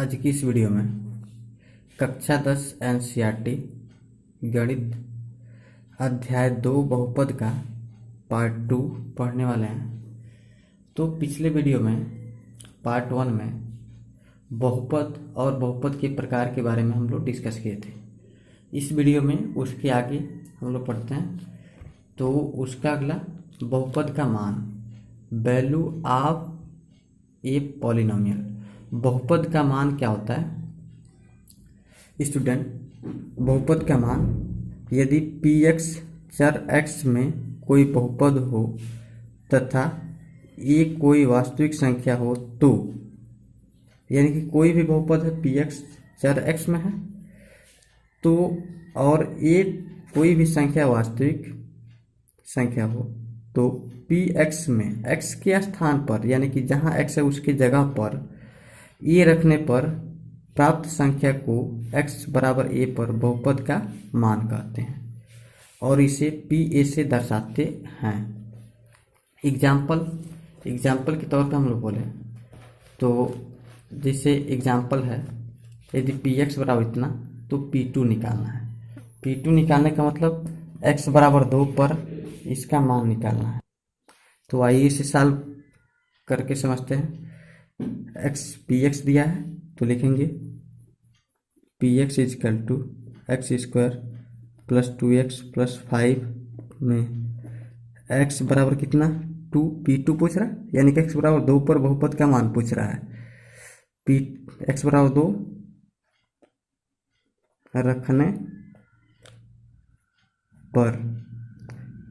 आज की इस वीडियो में कक्षा 10 एनसीईआरटी गणित अध्याय 2 बहुपद का पार्ट 2 पढ़ने वाले हैं। तो पिछले वीडियो में पार्ट 1 में बहुपद और बहुपद के प्रकार के बारे में हम लोग डिस्कस किए थे। इस वीडियो में उसके आगे हम लोग पढ़ते हैं। तो उसका अगला बहुपद का मान, वैल्यू ऑफ ए पॉलिनोमियल। बहुपद का मान क्या होता है स्टूडेंट? बहुपद का मान यदि px चर x में कोई बहुपद हो तथा ये कोई वास्तविक संख्या हो तो, यानी कि कोई भी बहुपद है px चर x में है तो, और ये कोई भी संख्या वास्तविक संख्या हो तो px में x के स्थान पर, यानी कि जहाँ x है उसकी जगह पर ये रखने पर प्राप्त संख्या को x बराबर a पर बहुपद का मान कहते हैं और इसे pa से दर्शाते हैं। एग्जाम्पल के तौर पर हम लोग बोले तो जैसे एग्जाम्पल है, यदि px बराबर इतना तो p2 निकालना है। p2 निकालने का मतलब x बराबर 2 पर इसका मान निकालना है। तो आइए इसे सॉल्व करके समझते हैं। px दिया है तो लिखेंगे px equal to x square plus 2x plus 5 में x बराबर कितना 2, p2 पूछ रहा है, यानी कि x बराबर 2 पर बहुपद का मान पूछ रहा है। x बराबर 2 रखने पर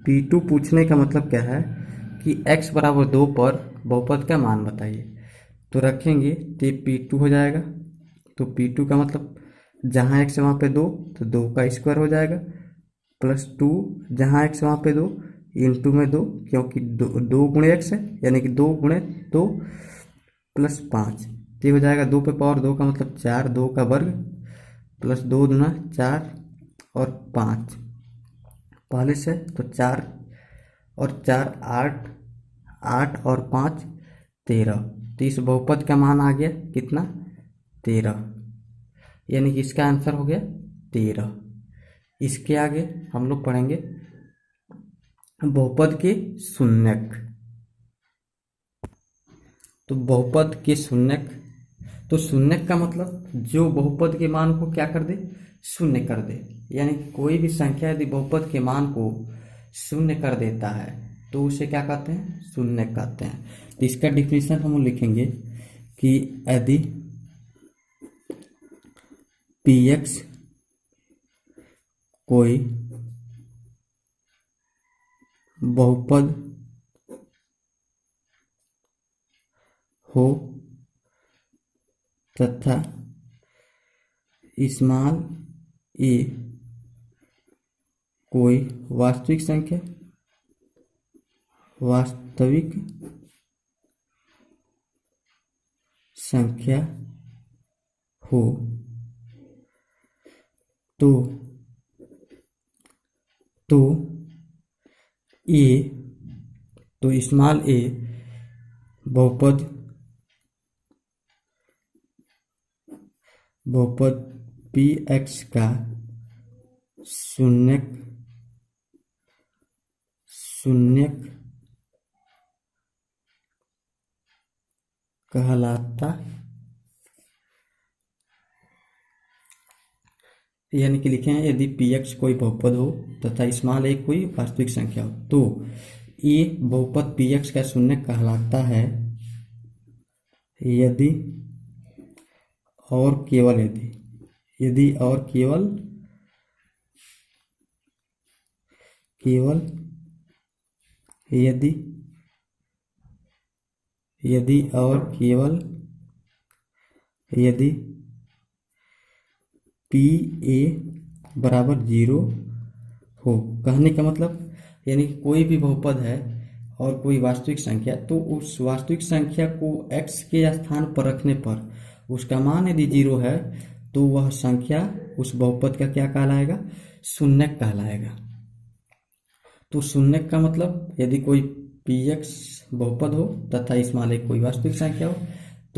p2 पूछने का मतलब क्या है कि x बराबर 2 पर बहुपद का मान बताइए। तो रखेंगे तो p2 हो जाएगा। तो p2 का मतलब जहाँ x वहाँ पे 2 तो 2 का स्क्वायर हो जाएगा प्लस 2, जहाँ x वहाँ पे 2 इंटू में 2, क्योंकि 2 गुणे x है, यानी कि 2 गुणे 2 प्लस 5, ये हो जाएगा 2 पे पावर 2 का मतलब 4, 2 का वर्ग प्लस 2 दूना 4 और 5 पहले से, तो 4 और 4 8, 8 और 5 13। तो इस बहुपद का मान आ गया कितना 13, यानी कि इसका आंसर हो गया 13। इसके आगे हम लोग पढ़ेंगे बहुपद के शून्यक। तो बहुपद के शून्यक, तो शून्यक का मतलब जो बहुपद के मान को क्या कर दे, शून्य कर दे, यानी कि कोई भी संख्या यदि बहुपद के मान को शून्य कर देता है तो उसे क्या कहते हैं, शून्यक कहते हैं। तो इसका डिफिनेशन हम लिखेंगे कि यदि px कोई बहुपद हो तथा स्मॉल a कोई वास्तविक संख्या हो तो a, तो स्मॉल a बहुपद px का शून्यक कहलाता, यानी कि लिखे हैं यदि px कोई बहुपद हो तथा स्मॉल a कोई वास्तविक संख्या हो तो ये बहुपद px का शून्यक कहलाता है यदि और केवल यदि और केवल यदि और केवल यदि pa बराबर 0 हो। कहने का मतलब यानी कि कोई भी बहुपद है और कोई वास्तविक संख्या, तो उस वास्तविक संख्या को x के स्थान पर रखने पर उसका मान यदि 0 है तो वह संख्या उस बहुपद का क्या कहलाएगा, शून्यक कहलाएगा। तो शून्यक का मतलब यदि कोई px बहुपद हो तथा स्मॉल a कोई वास्तविक संख्या हो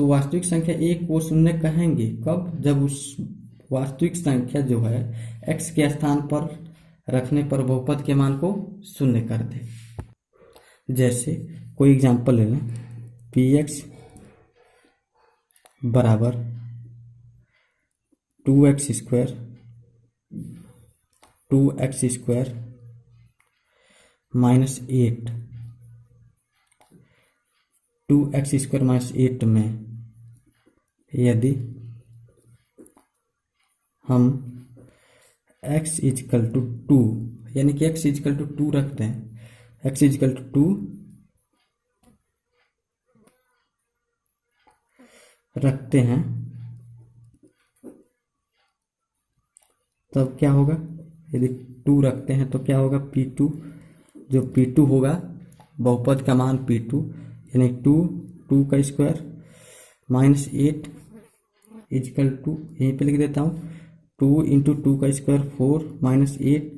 तो वास्तविक संख्या एक को शून्य कहेंगे कब? जब उस वास्तविक संख्या जो है x के स्थान पर रखने पर बहुपद के मान को शून्य कर दे। जैसे कोई एग्जांपल ले लें, px बराबर 2x square minus 8, 2x square minus 8 में यदि हम x इजकल टू 2 यानी कि x इजकल टू 2 रखते हैं, x इजकल टू 2 रखते हैं, तब क्या होगा? यदि 2 रखते हैं तो क्या होगा? P2, जो P2 होगा बहुपद का मान P2 यानी 2 का स्क्वायर माइनस 8 इजकल टू, यहीं पे लिख देता हूँ, 2 इंटू 2 का स्क्वायर 4 माइनस 8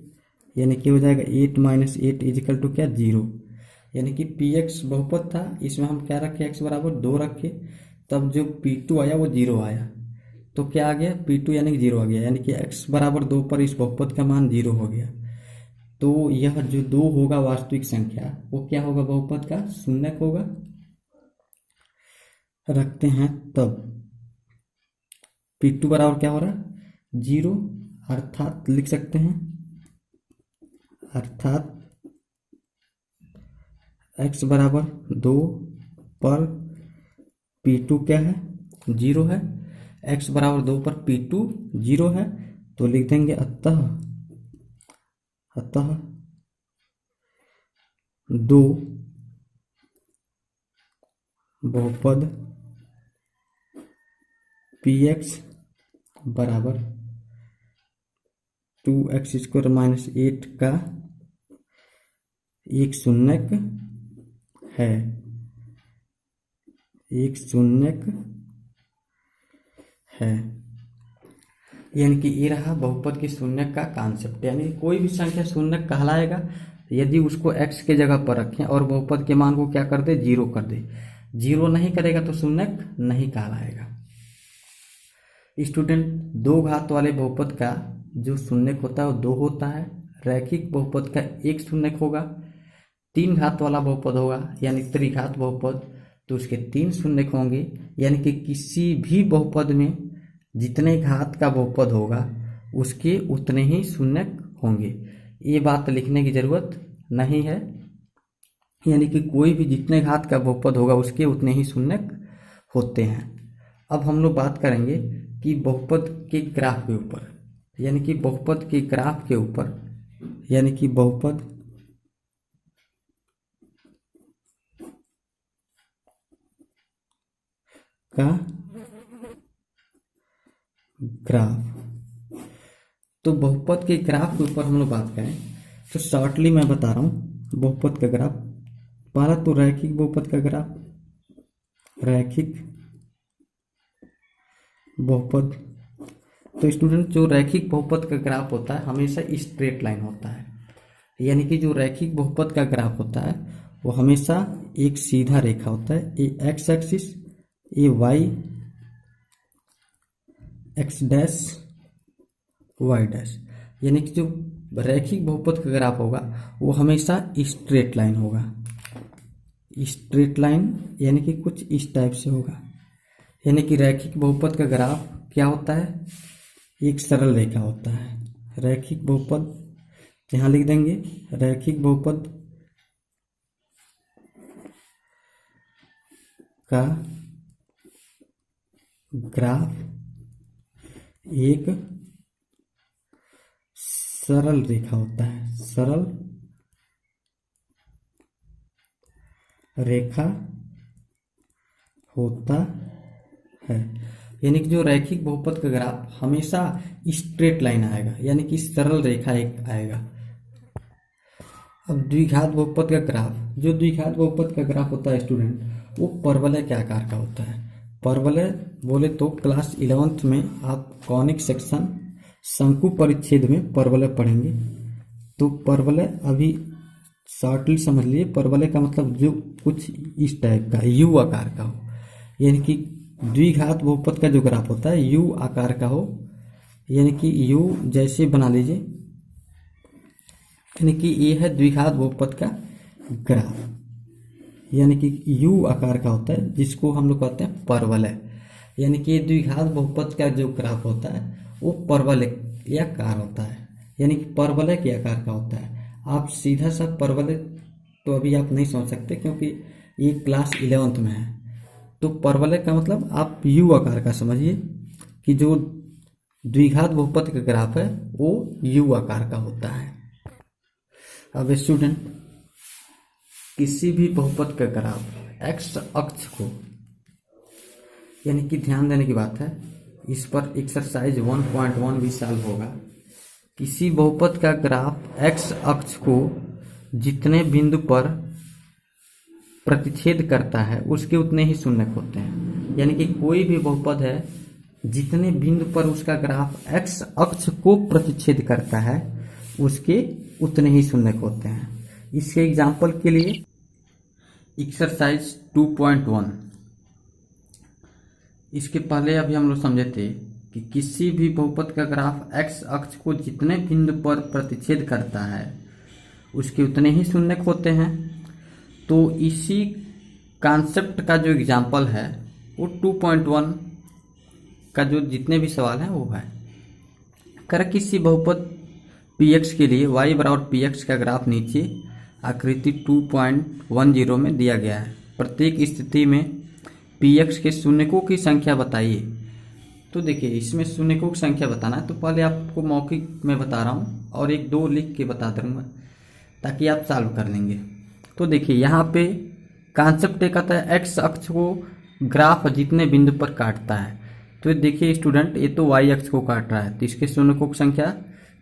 यानी कि हो जाएगा 8 माइनस 8 इजकल टू क्या? 0। यानी कि px बहुपद था, इसमें हम क्या रखे? x बराबर 2 रखे, तब जो P2 आया वो 0 आया। तो क्या आ गया? P2 यानी कि 0 आ गया, यानी कि x बराबर 2 पर इस बहुपद का मान 0 हो गया। तो यह जो 2 होगा वास्तविक संख्या वो क्या होगा? बहुपद का शून्यक होगा। रखते हैं तब P2 बराबर क्या हो रहा है? 0, अर्थात लिख सकते हैं, अर्थात x बराबर 2 पर P2 क्या है? 0 है। x बराबर 2 पर P2 0 है, तो लिख देंगे अतः 2 बहुपद px बराबर 2x स्क्वायर माइनस 8 का एक शून्यक है, एक शून्यक है। यानी कि ये रहा बहुपद के शून्यक का कॉन्सेप्ट। यानी कोई भी संख्या शून्यक कहलाएगा यदि उसको x के जगह पर रखें और बहुपद के मान को क्या कर दे? 0 कर दे। 0 नहीं करेगा तो शून्यक नहीं कहलाएगा। स्टूडेंट, 2 घात वाले बहुपद का जो शून्यक होता है वो 2 होता है। रैखिक बहुपद का एक शून्यक होगा। 3 घात वाला बहुपद होगा यानी त्रिघात बहुपद, तो उसके 3 शून्यक होंगे। यानी कि किसी भी बहुपद में जितने घात का बहुपद होगा उसके उतने ही शून्यक होंगे। ये बात लिखने की जरूरत नहीं है, यानी कि कोई भी जितने घात का बहुपद होगा उसके उतने ही शून्यक होते हैं। अब हम लोग बात करेंगे कि बहुपद के ग्राफ के ऊपर, यानी कि बहुपद के ग्राफ के ऊपर, यानी कि बहुपद का ग्राफ। तो बहुपद के ग्राफ के ऊपर हम लोग बात करें तो शॉर्टली मैं बता रहा हूँ बहुपद का ग्राफ। पहला तो रैखिक बहुपद का ग्राफ, रैखिक बहुपद। तो स्टूडेंट, जो रैखिक बहुपद का ग्राफ होता है हमेशा स्ट्रेट लाइन होता है। यानी कि जो रैखिक बहुपद का ग्राफ होता है वो हमेशा एक सीधा रेखा होता है। ये एक्स एक्सिस, ये y x dash y dash. यानी कि जो रैखिक बहुपद का ग्राफ होगा वो हमेशा स्ट्रेट लाइन होगा। स्ट्रेट लाइन यानी कि कुछ इस टाइप से होगा। यानी कि रैखिक बहुपद का ग्राफ क्या होता है? एक सरल रेखा होता है। रैखिक बहुपद यहाँ लिख देंगे, रैखिक बहुपद का ग्राफ एक सरल रेखा होता है, सरल रेखा होता है। यानी कि जो रैखिक बहुपद का ग्राफ हमेशा स्ट्रेट लाइन आएगा, यानी कि सरल रेखा एक आएगा। अब द्विघात बहुपद का ग्राफ, जो द्विघात बहुपद का ग्राफ होता है स्टूडेंट, वो परवलय के आकार का होता है। परवलय बोले तो क्लास 11th में आप कॉनिक सेक्शन शंकु परिच्छेद में परवलय पढ़ेंगे। तो परवलय अभी शॉर्टली समझ लिए, परवलय का मतलब जो कुछ इस टाइप का यू आकार का हो, यानी कि द्विघात बहुपद का जो ग्राफ होता है यू आकार का हो, यानी कि यू जैसे बना लीजिए, यानी कि ये है द्विघात बहुपद का ग्राफ, यानी कि यू आकार का होता है जिसको हम लोग कहते हैं परवलय। यानी कि द्विघात बहुपद का जो ग्राफ होता है वो परवलय आकार होता है, यानी कि परवलय के आकार का होता है। आप सीधा सा परवलय तो अभी आप नहीं समझ सकते क्योंकि ये क्लास 11th में है। तो परवलय का मतलब आप यू आकार का समझिए कि जो द्विघात बहुपद का ग्राफ है वो यू आकार का होता है। अब स्टूडेंट, किसी भी बहुपद का ग्राफ एक्स अक्ष को, यानी कि ध्यान देने की बात है, इस पर एक्सरसाइज 1.1 भी सॉल्व होगा। किसी बहुपद का ग्राफ एक्स अक्ष को जितने बिंदु पर प्रतिच्छेद करता है उसके उतने ही शून्यक होते हैं। यानी कि कोई भी बहुपद है जितने बिंदु पर उसका ग्राफ एक्स अक्ष को प्रतिच्छेद करता है उसके उतने ही शून्यक होते हैं। इसके एग्जाम्पल के लिए एक्सरसाइज 2.1, इसके पहले अभी हम लोग समझे थे कि किसी भी बहुपद का ग्राफ एक्स अक्ष को जितने बिंदु पर प्रतिच्छेद करता है उसके उतने ही शून्यक होते हैं। तो इसी कॉन्सेप्ट का जो एग्जाम्पल है वो 2.1 का जो जितने भी सवाल हैं वो है। कर किसी बहुपद px के लिए y बराबर px का ग्राफ नीचे आकृति 2.10 में दिया गया है। प्रत्येक स्थिति में px के शून्यकों की संख्या बताइए। तो देखिए, इसमें शून्यकों की संख्या बताना है तो पहले आपको मौखिक में बता रहा हूँ और एक दो लिख के बता दूंगा ताकि आप सॉल्व कर लेंगे। तो देखिए, यहाँ पे कॉन्सेप्ट एक आता है एक्स अक्ष को ग्राफ जितने बिंदु पर काटता है। तो देखिए स्टूडेंट, ये तो वाई अक्ष को काट रहा है तो इसके शून्यकों की संख्या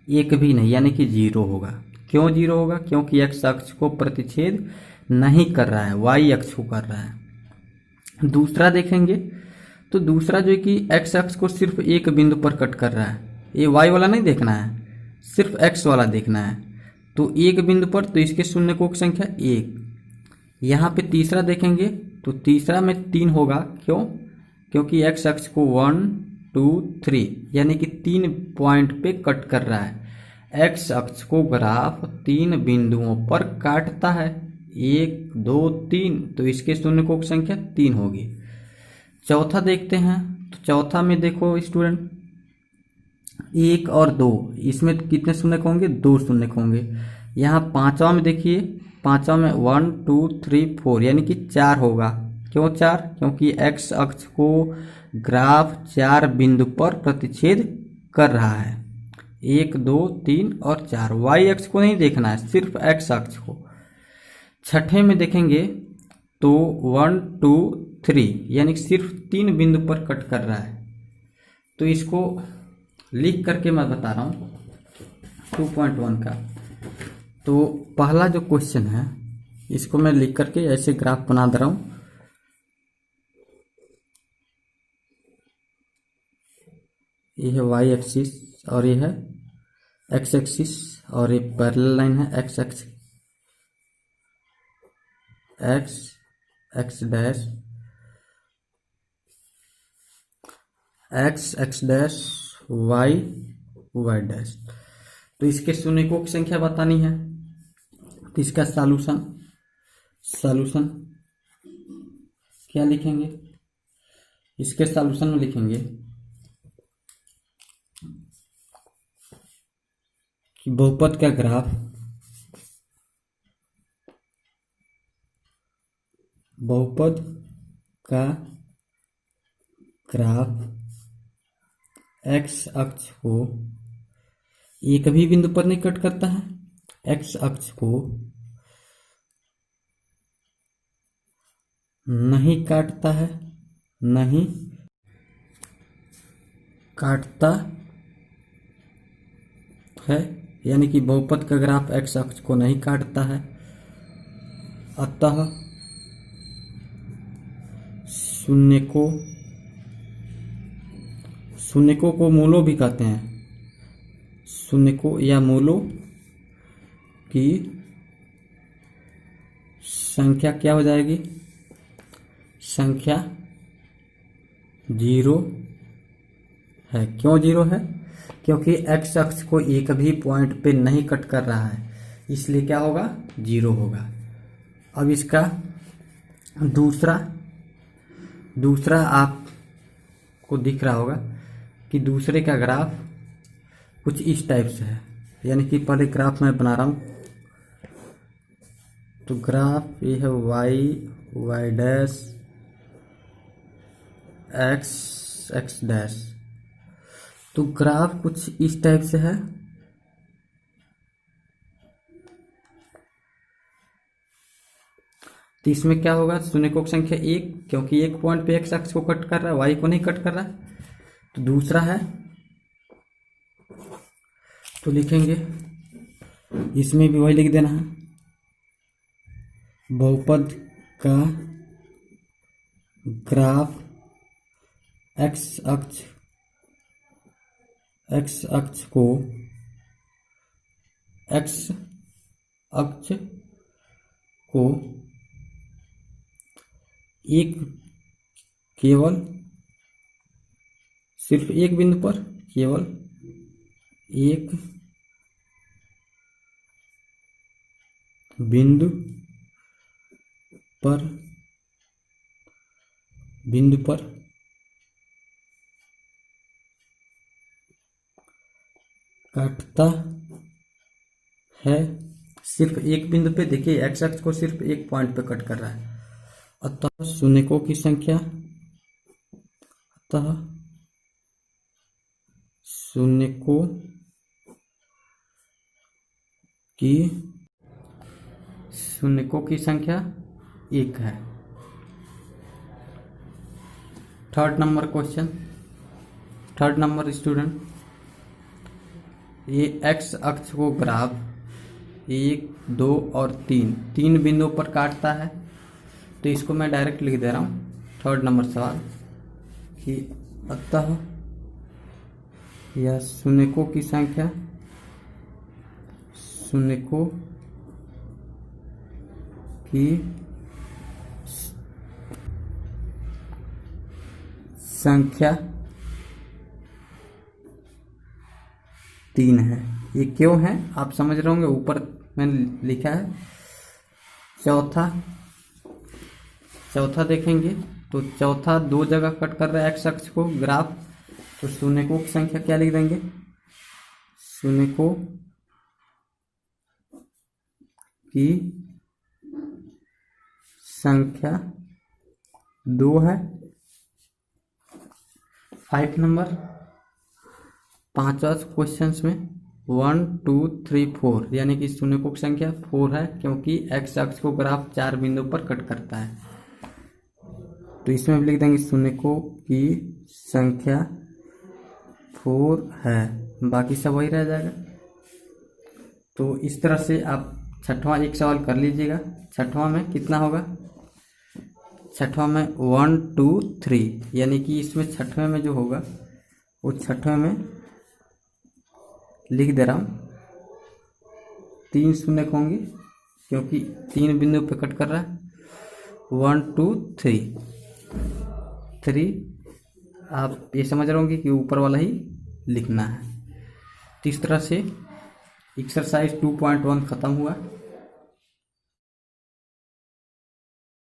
एक भी नहीं, यानी कि 0 होगा। क्यों 0 होगा? क्योंकि एक्स अक्ष को प्रतिच्छेद नहीं कर रहा है, वाई अक्ष को कर रहा है। दूसरा देखेंगे तो दूसरा जो है कि एक्स अक्ष को सिर्फ एक बिंदु पर कट कर रहा है, ये वाई वाला नहीं देखना है, सिर्फ एक्स वाला देखना है। तो एक बिंदु पर, तो इसके शून्यकों की संख्या 1। यहाँ पे तीसरा देखेंगे तो तीसरा में 3 होगा। क्यों? क्योंकि एक्स अक्ष को 1 2 3 यानी कि 3 पॉइंट पे कट कर रहा है। एक्स अक्ष को ग्राफ 3 बिंदुओं पर काटता है, 1 2 3, तो इसके शून्यकों की संख्या 3 होगी। चौथा देखते हैं तो चौथा में देखो स्टूडेंट, 1 और 2, इसमें कितने शून्यक होंगे? 2 शून्यक होंगे। यहाँ पांचवा में देखिए, पांचवा में 1 2 3 4 यानी कि 4 होगा। क्यों 4? क्योंकि एक्स अक्ष को ग्राफ 4 बिंदु पर प्रतिच्छेद कर रहा है, 1 2 3 और 4। वाई अक्ष को नहीं देखना है, सिर्फ एक्स अक्ष को। छठे में देखेंगे तो 1 2 3 यानी कि सिर्फ 3 बिंदु पर कट कर रहा है। तो इसको लिख करके मैं बता रहा हूँ 2.1 का। तो पहला जो क्वेश्चन है इसको मैं लिख करके ऐसे ग्राफ बना दे रहा हूँ। ये है वाई एक्सिस और ये है एक्स एक्सिस और ये पैरेलल लाइन है x x x x dash x x dash y y dash. तो इसके शून्यकों की संख्या बतानी है। तो इसका सॉल्यूशन क्या लिखेंगे? इसके सॉल्यूशन में लिखेंगे कि बहुपद का ग्राफ एक्स अक्ष को एक भी बिंदु पर नहीं कट करता है, एक्स अक्ष को नहीं काटता है, नहीं काटता है, यानी कि बहुपद का ग्राफ एक्स अक्ष को नहीं काटता है। अतः शून्यकों को मूलों भी कहते हैं। शून्यकों या मूलों की संख्या क्या हो जाएगी? संख्या जीरो है। क्यों जीरो है? क्योंकि एक्स अक्ष को एक भी पॉइंट पे नहीं कट कर रहा है, इसलिए क्या होगा? जीरो होगा। अब इसका दूसरा आपको दिख रहा होगा कि दूसरे का ग्राफ कुछ इस टाइप से है, यानी कि पहले ग्राफ मैं बना रहा हूँ। तो ग्राफ ये है वाई डैश एक्स डैश। तो ग्राफ कुछ इस टाइप से है। तो इसमें क्या होगा? शून्यकों की संख्या 1, क्योंकि एक पॉइंट पे एक्स अक्ष को कट कर रहा है, वाई को नहीं कट कर रहा है। तो दूसरा है, तो लिखेंगे, इसमें भी वही लिख देना है, बहुपद का ग्राफ एक्स अक्ष को सिर्फ एक बिंदु पर, केवल एक बिंदु पर काटता है। सिर्फ एक बिंदु पे, देखिए एक्स अक्ष को सिर्फ एक पॉइंट पे कट कर रहा है। अतः शून्यकों की संख्या एक है। थर्ड नंबर स्टूडेंट, ये एक्स अक्ष को ग्राफ 1, 2 और 3 बिंदुओं पर काटता है। तो इसको मैं डायरेक्ट लिख दे रहा हूँ। थर्ड नंबर सवाल कि अतः यह शून्यकों की संख्या 3 है। ये क्यों है आप समझ रहे होंगे, ऊपर मैंने लिखा है। चौथा देखेंगे तो चौथा 2 जगह कट कर रहा है एक्स अक्ष को ग्राफ। तो शून्यकों की संख्या क्या लिख देंगे? शून्यकों की संख्या 2 है। 5 नंबर, 5वां क्वेश्चन में 1, 2, 3, 4 यानी कि शून्यकों की संख्या 4 है, क्योंकि एक्स अक्ष को ग्राफ 4 बिंदु पर कट करता है। तो इसमें भी लिख देंगे शून्यकों की संख्या 4 है, बाकी सब वही रह जाएगा। तो इस तरह से आप छठवां एक सवाल कर लीजिएगा। छठवां में कितना होगा? छठवां में 1, 2, 3 यानी कि इसमें छठवें में जो होगा वो छठवें में लिख दे रहा हूँ 3 शून्य होंगे, क्योंकि 3 बिंदु पे कट कर रहा है। 1, 2, 3 आप ये समझ रहे होंगे कि ऊपर वाला ही लिखना है। तो इस तरह से एक्सरसाइज 2.1 खत्म हुआ।